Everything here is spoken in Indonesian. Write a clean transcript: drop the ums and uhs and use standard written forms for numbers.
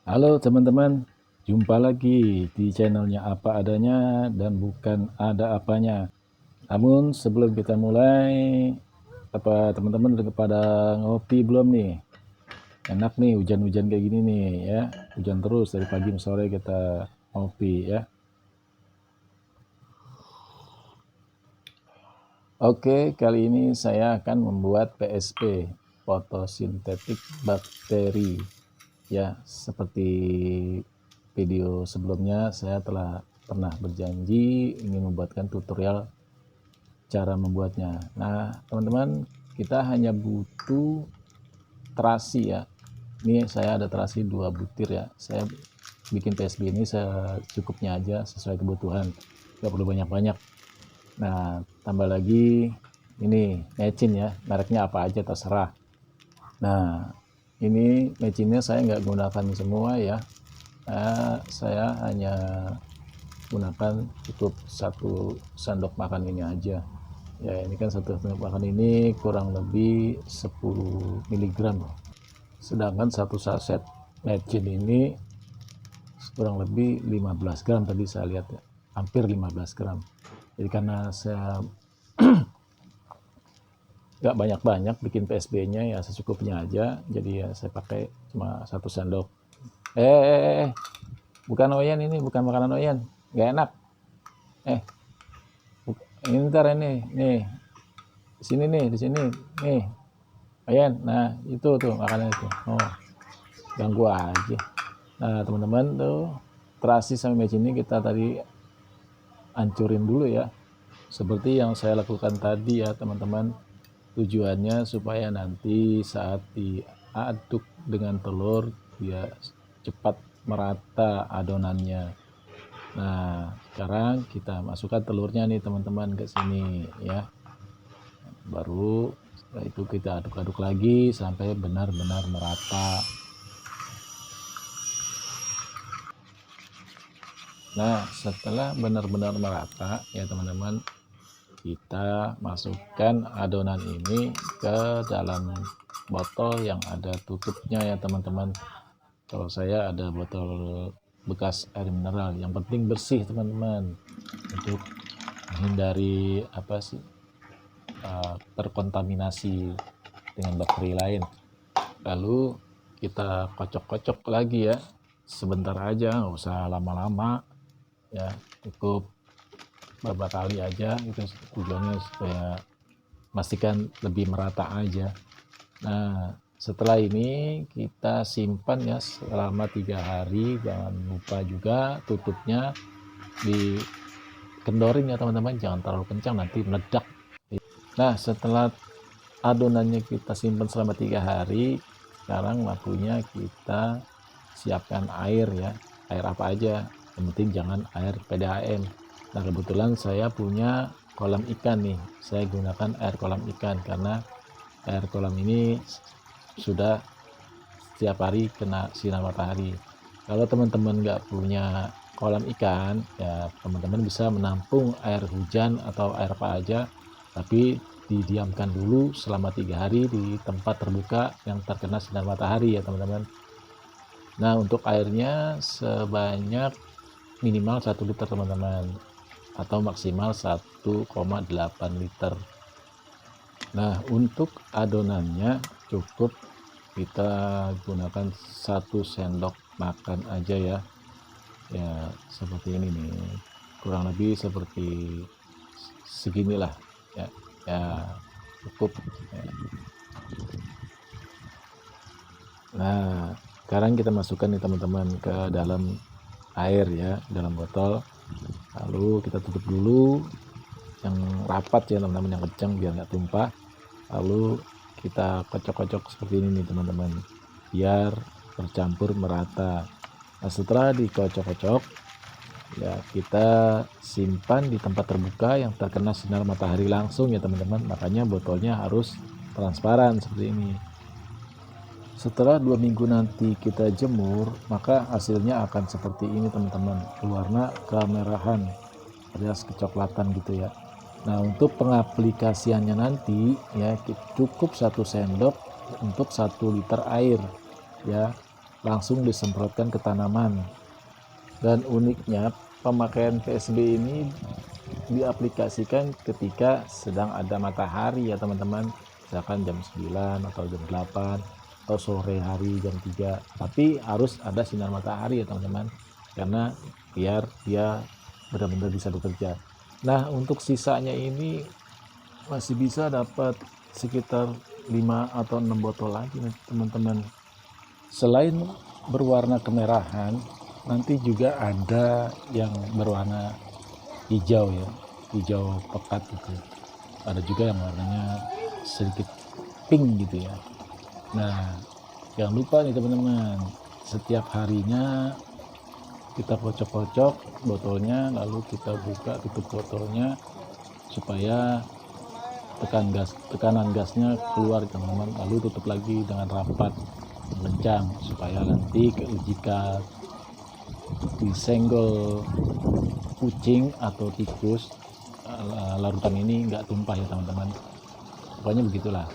Halo teman-teman, jumpa lagi di channelnya Apa Adanya dan Bukan Ada Apanya. Namun sebelum kita mulai, apa teman-teman udah pada ngopi belum nih? Enak nih hujan-hujan kayak gini nih ya, hujan terus dari pagi sampai sore kita ngopi ya. Oke, kali ini saya akan membuat PSP, fotosintetik bakteri. Ya, seperti video sebelumnya saya telah pernah berjanji ingin membuatkan tutorial cara membuatnya. Nah, teman-teman, kita hanya butuh terasi ya. Ini saya ada terasi 2 butir ya. Saya bikin PSB ini secukupnya aja sesuai kebutuhan. Nggak perlu banyak-banyak. Nah, tambah lagi ini mecin ya. Mereknya apa aja terserah. Nah, ini mecinnya saya nggak gunakan semua ya. Saya hanya gunakan cukup 1 sendok makan ini aja ya. Ini kan 1 sendok makan ini kurang lebih 10 mg, sedangkan 1 saset mecin ini kurang lebih 15 gram tadi saya lihat ya, hampir 15 gram. Jadi karena saya nggak banyak-banyak bikin PSB nya ya secukupnya aja, jadi ya saya pakai cuma 1 sendok. Bukan Oyen, ini bukan makanan Oyen, nggak enak. Ini ntar ini nih, di sini nih, di sini nih, Oyen. Nah itu tuh makanan itu. Oh, ganggu aja. Nah teman-teman tuh, terasi sama mecin ini kita tadi hancurin dulu ya, seperti yang saya lakukan tadi ya teman-teman. Tujuannya supaya nanti saat diaduk dengan telur dia cepat merata adonannya. Nah, sekarang kita masukkan telurnya nih teman-teman ke sini ya. Baru setelah itu kita aduk-aduk lagi sampai benar-benar merata. Nah, setelah benar-benar merata ya teman-teman, kita masukkan adonan ini ke dalam botol yang ada tutupnya ya teman-teman. Kalau saya ada botol bekas air mineral, yang penting bersih teman-teman, untuk menghindari terkontaminasi dengan bakteri lain. Lalu kita kocok-kocok lagi ya, sebentar aja, nggak usah lama-lama ya, cukup beberapa kali aja. Itu tujuannya supaya pastikan lebih merata aja. Nah, setelah ini kita simpan ya selama 3 hari. Jangan lupa juga tutupnya dikendorin ya teman-teman, jangan terlalu kencang nanti meledak. Nah, setelah adonannya kita simpan selama 3 hari, sekarang waktunya kita siapkan air ya. Air apa aja, yang penting jangan air PDAM. Nah, kebetulan saya punya kolam ikan nih, saya gunakan air kolam ikan karena air kolam ini sudah setiap hari kena sinar matahari. Kalau teman-teman nggak punya kolam ikan ya, teman-teman bisa menampung air hujan atau air apa aja, tapi didiamkan dulu selama 3 hari di tempat terbuka yang terkena sinar matahari ya teman-teman. Nah, untuk airnya sebanyak minimal 1 liter teman-teman, atau maksimal 1,8 liter. Nah, untuk adonannya cukup kita gunakan 1 sendok makan aja ya. Ya seperti ini nih, kurang lebih seperti seginilah ya. Ya cukup ya. Nah, sekarang kita masukkan nih teman-teman ke dalam air ya, dalam botol. Lalu kita tutup dulu yang rapat ya teman-teman, yang kencang biar nggak tumpah. Lalu kita kocok-kocok seperti ini nih teman-teman, biar bercampur merata. Nah, setelah dikocok-kocok ya, kita simpan di tempat terbuka yang terkena sinar matahari langsung ya teman-teman. Makanya botolnya harus transparan seperti ini. Setelah 2 minggu nanti kita jemur, maka hasilnya akan seperti ini teman-teman, berwarna kemerahan alias kecoklatan gitu ya. Nah, untuk pengaplikasiannya nanti ya cukup 1 sendok untuk 1 liter air ya. langsung disemprotkan ke tanaman. Dan uniknya pemakaian PSB ini diaplikasikan ketika sedang ada matahari ya teman-teman, misalkan jam 9 atau jam 8 atau sore hari jam 3, tapi harus ada sinar matahari ya teman-teman, karena biar dia benar-benar bisa bekerja. Nah, untuk sisanya ini masih bisa dapat sekitar 5 atau 6 botol lagi nih teman-teman. Selain berwarna kemerahan, nanti juga ada yang berwarna hijau ya, hijau pekat gitu. Ada juga yang warnanya sedikit pink gitu ya. Nah, jangan lupa nih teman-teman, setiap harinya kita kocok-kocok botolnya, lalu kita buka tutup botolnya supaya tekanan gasnya keluar teman-teman, lalu tutup lagi dengan rapat kencang supaya nanti jika disenggol kucing atau tikus larutan ini nggak tumpah ya teman-teman. Pokoknya begitulah.